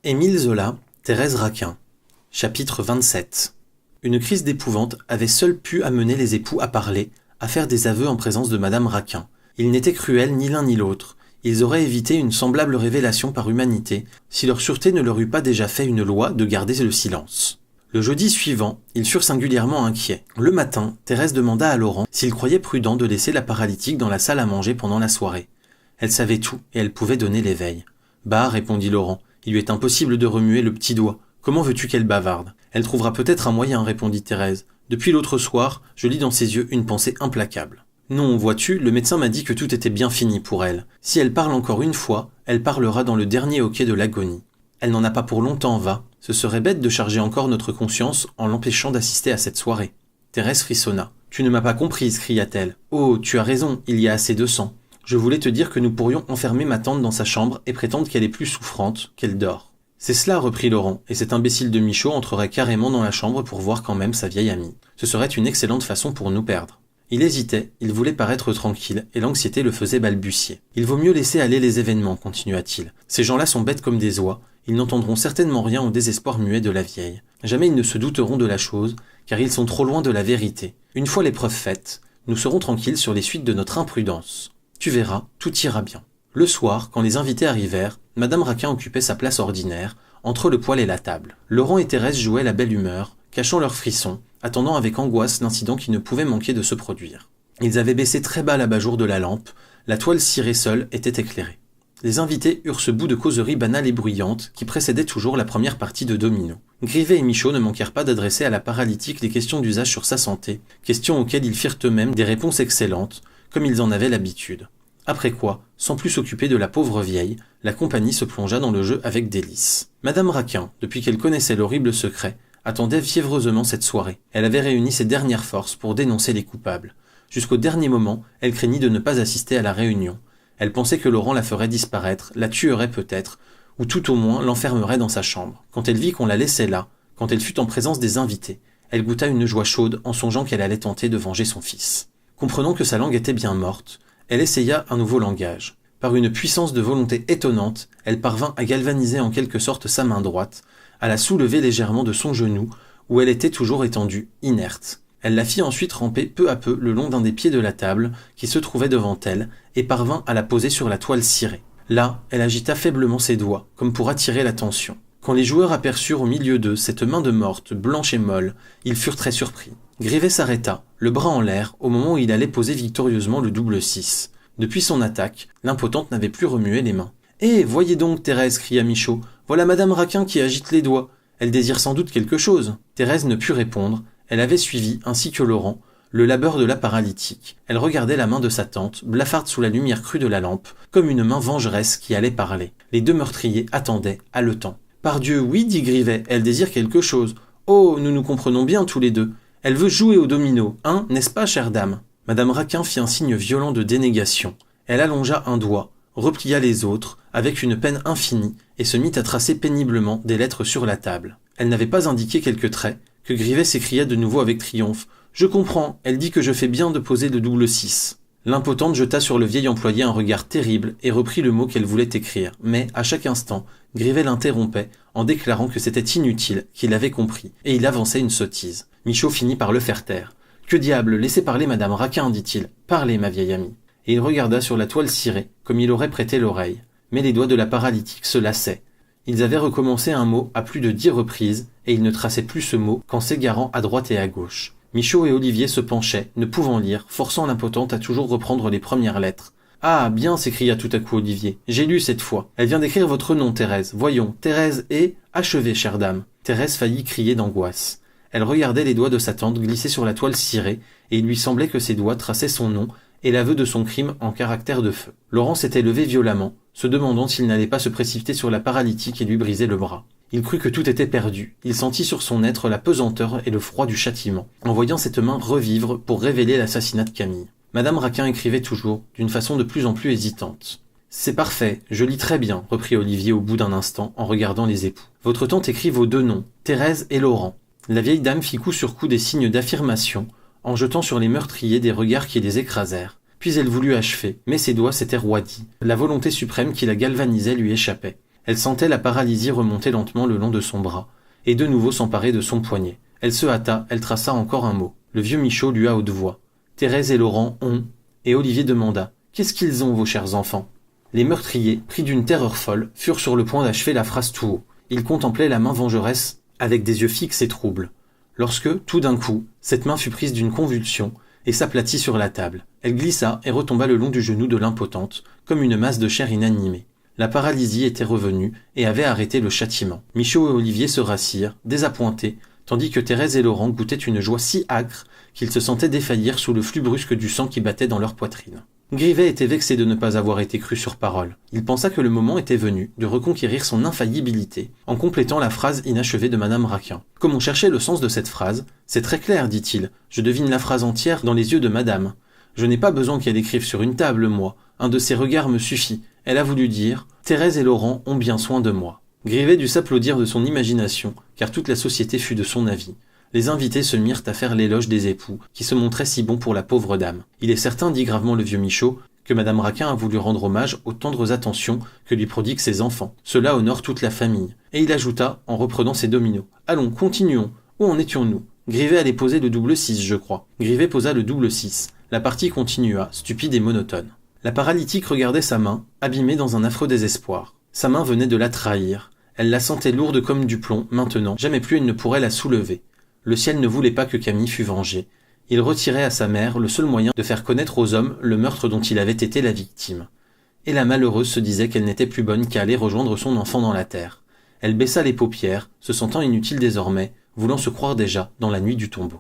Émile Zola, Thérèse Raquin. Chapitre 27. Une crise d'épouvante avait seule pu amener les époux à parler, à faire des aveux en présence de madame Raquin. Ils n'étaient cruels ni l'un ni l'autre. Ils auraient évité une semblable révélation par humanité, si leur sûreté ne leur eût pas déjà fait une loi de garder le silence. Le jeudi suivant, ils furent singulièrement inquiets. Le matin, Thérèse demanda à Laurent s'il croyait prudent de laisser la paralytique dans la salle à manger pendant la soirée. Elle savait tout et elle pouvait donner l'éveil. « Bah, répondit Laurent, il lui est impossible de remuer le petit doigt. Comment veux-tu qu'elle bavarde ? Elle trouvera peut-être un moyen, répondit Thérèse. Depuis l'autre soir, je lis dans ses yeux une pensée implacable. Non, vois-tu, le médecin m'a dit que tout était bien fini pour elle. Si elle parle encore une fois, elle parlera dans le dernier hoquet de l'agonie. Elle n'en a pas pour longtemps, va. Ce serait bête de charger encore notre conscience en l'empêchant d'assister à cette soirée. Thérèse frissonna. Tu ne m'as pas comprise, cria-t-elle. Oh, tu as raison, il y a assez de sang. Je voulais te dire que nous pourrions enfermer ma tante dans sa chambre et prétendre qu'elle est plus souffrante, qu'elle dort. C'est cela, reprit Laurent, et cet imbécile de Michaud entrerait carrément dans la chambre pour voir quand même sa vieille amie. Ce serait une excellente façon pour nous perdre. Il hésitait, il voulait paraître tranquille, et l'anxiété le faisait balbutier. Il vaut mieux laisser aller les événements, continua-t-il. Ces gens-là sont bêtes comme des oies, ils n'entendront certainement rien au désespoir muet de la vieille. Jamais ils ne se douteront de la chose, car ils sont trop loin de la vérité. Une fois l'épreuve faite, nous serons tranquilles sur les suites de notre imprudence. Tu verras, tout ira bien. Le soir, quand les invités arrivèrent, madame Raquin occupait sa place ordinaire, entre le poêle et la table. Laurent et Thérèse jouaient la belle humeur, cachant leurs frissons, attendant avec angoisse l'incident qui ne pouvait manquer de se produire. Ils avaient baissé très bas l'abat-jour de la lampe, la toile cirée seule était éclairée. Les invités eurent ce bout de causerie banale et bruyante qui précédait toujours la première partie de domino. Grivet et Michaud ne manquèrent pas d'adresser à la paralytique les questions d'usage sur sa santé, questions auxquelles ils firent eux-mêmes des réponses excellentes, comme ils en avaient l'habitude. Après quoi, sans plus s'occuper de la pauvre vieille, la compagnie se plongea dans le jeu avec délice. Madame Raquin, depuis qu'elle connaissait l'horrible secret, attendait fiévreusement cette soirée. Elle avait réuni ses dernières forces pour dénoncer les coupables. Jusqu'au dernier moment, elle craignit de ne pas assister à la réunion. Elle pensait que Laurent la ferait disparaître, la tuerait peut-être, ou tout au moins l'enfermerait dans sa chambre. Quand elle vit qu'on la laissait là, quand elle fut en présence des invités, elle goûta une joie chaude en songeant qu'elle allait tenter de venger son fils. Comprenant que sa langue était bien morte, elle essaya un nouveau langage. Par une puissance de volonté étonnante, elle parvint à galvaniser en quelque sorte sa main droite, à la soulever légèrement de son genou, où elle était toujours étendue, inerte. Elle la fit ensuite ramper peu à peu le long d'un des pieds de la table, qui se trouvait devant elle, et parvint à la poser sur la toile cirée. Là, elle agita faiblement ses doigts, comme pour attirer l'attention. Quand les joueurs aperçurent au milieu d'eux cette main de morte, blanche et molle, ils furent très surpris. Grivet s'arrêta, le bras en l'air, au moment où il allait poser victorieusement le double 6. Depuis son attaque, l'impotente n'avait plus remué les mains. « Eh, voyez donc, Thérèse !» cria Michaud. « Voilà madame Raquin qui agite les doigts. Elle désire sans doute quelque chose. » Thérèse ne put répondre. Elle avait suivi, ainsi que Laurent, le labeur de la paralytique. Elle regardait la main de sa tante, blafarde sous la lumière crue de la lampe, comme une main vengeresse qui allait parler. Les deux meurtriers attendaient, haletants. « Pardieu, oui, dit Grivet, elle désire quelque chose. Oh, nous nous comprenons bien tous les deux. Elle veut jouer au domino, hein, n'est-ce pas, chère dame ?» Madame Raquin fit un signe violent de dénégation. Elle allongea un doigt, replia les autres, avec une peine infinie, et se mit à tracer péniblement des lettres sur la table. Elle n'avait pas indiqué quelques traits, que Grivet s'écria de nouveau avec triomphe. « Je comprends, elle dit que je fais bien de poser le double 6. » L'impotente jeta sur le vieil employé un regard terrible et reprit le mot qu'elle voulait écrire, mais, à chaque instant, Grivet l'interrompait en déclarant que c'était inutile, qu'il avait compris, et il avançait une sottise. Michaud finit par le faire taire. « Que diable, laissez parler madame Raquin, dit-il. Parlez, ma vieille amie. » Et il regarda sur la toile cirée, comme il aurait prêté l'oreille. Mais les doigts de la paralytique se lassaient. Ils avaient recommencé un mot à plus de 10 reprises, et il ne traçait plus ce mot qu'en s'égarant à droite et à gauche. Michaud et Olivier se penchaient, ne pouvant lire, forçant l'impotente à toujours reprendre les premières lettres. « Ah, bien !» s'écria tout à coup Olivier. « J'ai lu cette fois. Elle vient d'écrire votre nom, Thérèse. Voyons, Thérèse est... Achevez, chère dame. » Thérèse faillit crier d'angoisse. Elle regardait les doigts de sa tante glisser sur la toile cirée, et il lui semblait que ses doigts traçaient son nom et l'aveu de son crime en caractère de feu. Laurent s'était levé violemment, se demandant s'il n'allait pas se précipiter sur la paralytique et lui briser le bras. Il crut que tout était perdu. Il sentit sur son être la pesanteur et le froid du châtiment, en voyant cette main revivre pour révéler l'assassinat de Camille. Madame Raquin écrivait toujours, d'une façon de plus en plus hésitante. « C'est parfait, je lis très bien, » reprit Olivier au bout d'un instant, en regardant les époux. « Votre tante écrit vos deux noms, Thérèse et Laurent. » La vieille dame fit coup sur coup des signes d'affirmation, en jetant sur les meurtriers des regards qui les écrasèrent. Puis elle voulut achever, mais ses doigts s'étaient roidis. La volonté suprême qui la galvanisait lui échappait. Elle sentait la paralysie remonter lentement le long de son bras, et de nouveau s'emparer de son poignet. Elle se hâta, elle traça encore un mot. Le vieux Michaud lua à haute voix. Thérèse et Laurent ont... Et Olivier demanda. Qu'est-ce qu'ils ont, vos chers enfants? Les meurtriers, pris d'une terreur folle, furent sur le point d'achever la phrase tout haut. Ils contemplaient la main vengeresse avec des yeux fixes et troubles. Lorsque, tout d'un coup, cette main fut prise d'une convulsion et s'aplatit sur la table. Elle glissa et retomba le long du genou de l'impotente, comme une masse de chair inanimée. La paralysie était revenue et avait arrêté le châtiment. Michaud et Olivier se rassirent, désappointés, tandis que Thérèse et Laurent goûtaient une joie si âcre qu'ils se sentaient défaillir sous le flux brusque du sang qui battait dans leur poitrine. Grivet était vexé de ne pas avoir été cru sur parole. Il pensa que le moment était venu de reconquérir son infaillibilité en complétant la phrase inachevée de Madame Raquin. Comme on cherchait le sens de cette phrase, c'est très clair, dit-il. Je devine la phrase entière dans les yeux de Madame. Je n'ai pas besoin qu'elle écrive sur une table, moi. Un de ses regards me suffit. Elle a voulu dire « Thérèse et Laurent ont bien soin de moi ». Grivet dut s'applaudir de son imagination, car toute la société fut de son avis. Les invités se mirent à faire l'éloge des époux, qui se montraient si bons pour la pauvre dame. Il est certain, dit gravement le vieux Michaud, que Madame Raquin a voulu rendre hommage aux tendres attentions que lui prodiguent ses enfants. Cela honore toute la famille. Et il ajouta, en reprenant ses dominos. Allons, continuons. Où en étions-nous? Grivet allait poser le double 6, je crois. Grivet posa le double 6. La partie continua, stupide et monotone. La paralytique regardait sa main, abîmée dans un affreux désespoir. Sa main venait de la trahir. Elle la sentait lourde comme du plomb, maintenant. Jamais plus elle ne pourrait la soulever. Le ciel ne voulait pas que Camille fût vengée. Il retirait à sa mère le seul moyen de faire connaître aux hommes le meurtre dont il avait été la victime. Et la malheureuse se disait qu'elle n'était plus bonne qu'à aller rejoindre son enfant dans la terre. Elle baissa les paupières, se sentant inutile désormais, voulant se croire déjà dans la nuit du tombeau.